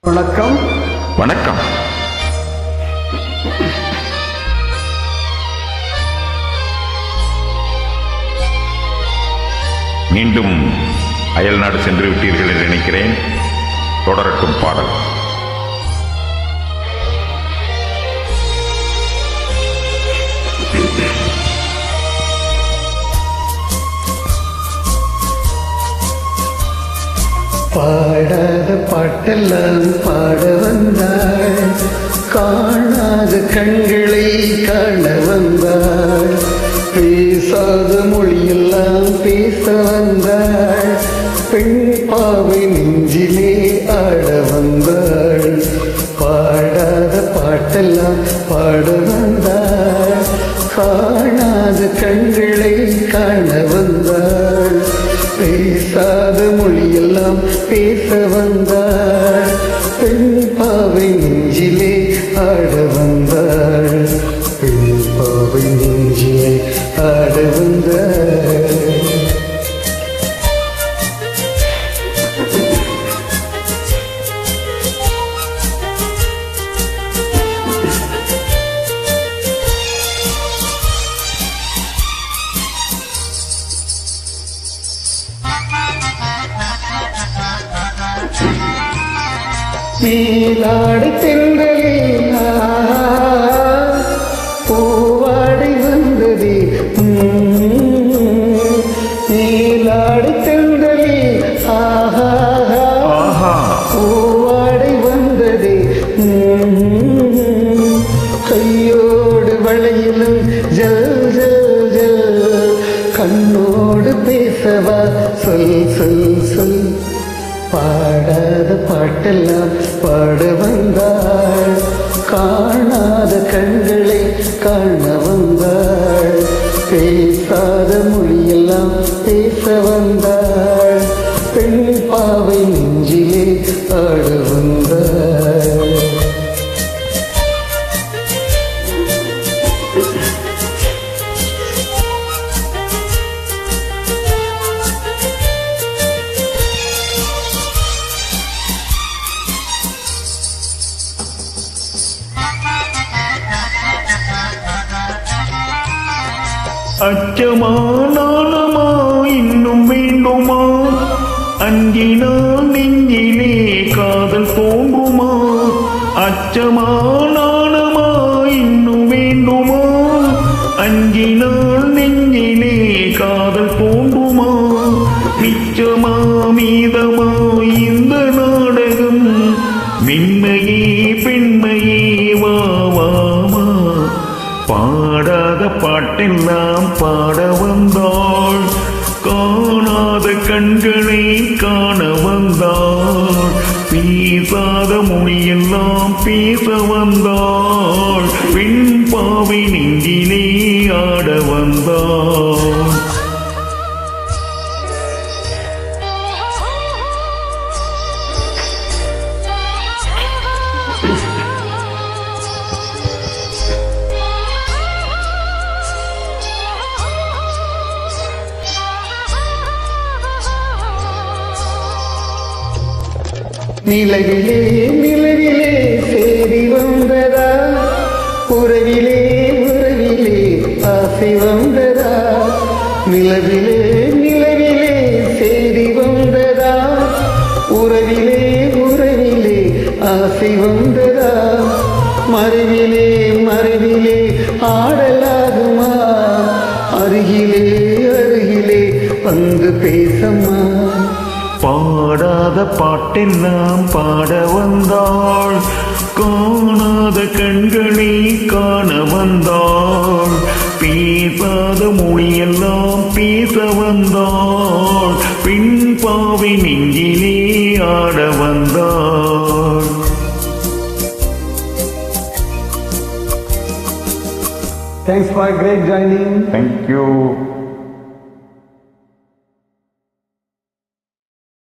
வணக்கம். வணக்கம். மீண்டும் அயல்நாடு சென்று விட்டீர்கள் என்று நினைக்கிறேன். தொடரட்டும் பாடல். பாடாத பாட்டெல்லாம் பாட வந்தாள், காணாத கண்களை காண வந்தாள், பேசாத மொழியெல்லாம் பேச வந்தாள், பெண் பாவை நெஞ்சிலே ஆட வந்தாள். பாடாத பாட்டெல்லாம் பாட வந்தாள், காணாத கண்களை காண வந்தாள், பேசாத மொழியெல்லாம் பேச வந்தாள், பெண் பாவை நெஞ்சிலே ஆட வந்தாள், பெண் பாவை நெஞ்சிலே ஆட வந்தாள். மேலாடை தென்றலே பூவாடை வந்ததே, மேலாடை தென்றலே பூவாடை வந்ததே, கையோடு வளையிலும் ஜல் ஜல் ஜல், கண்ணோடு பேசவா சொல் சொல் சொல். பாடாத பாட்டெல்லாம் பாட வந்தாள், காணாத கண்களை காண வந்தாள், பேசாத மொழியெல்லாம் பேச வந்தாள், பெண் பாவை நெஞ்சிலே ஆட வந்தாள். அச்சமா நாணமா இன்னும் வேண்டுமா, அஞ்சினால் நெஞ்சிலே காதல் தோன்றுமா, அச்சமா நாணமா இன்னும் வேண்டுமா, அஞ்சினால் நெஞ்சிலே காதல் தோன்றுமா, மிச்சமா மீதமா இந்த நாடகம், மென்மையே பெண்மையே வா வாமா. பாடாத பாட்டெல்லாம் பாட வந்தாள், காணாத கண்களை காண வந்தாள், பேசாத மொழியெல்லாம் பேச வந்தாள், பெண் பாவை நெஞ்சிலே ஆட வந்தாள். நிலவிலே நிலவிலே சேரி வந்ததா, உறவிலே உறவிலே ஆசை வந்ததா, நிலவிலே நிலவிலே சேரி வந்ததா, உறவிலே உறவிலே ஆசை வந்ததா, மறைவிலே மறைவிலே ஆடலாகுமா, அருகிலே அருகிலே வந்து பேசம்மா. பாடாத பாட்டெல்லாம் பாட வந்தாள், காணாத கண்களை காண வந்தாள், பேசாத மொழியெல்லாம் பேச வந்தாள், பெண் பாவை நெஞ்சிலே ஆட வந்தாள். Thanks for great joining. Thank you.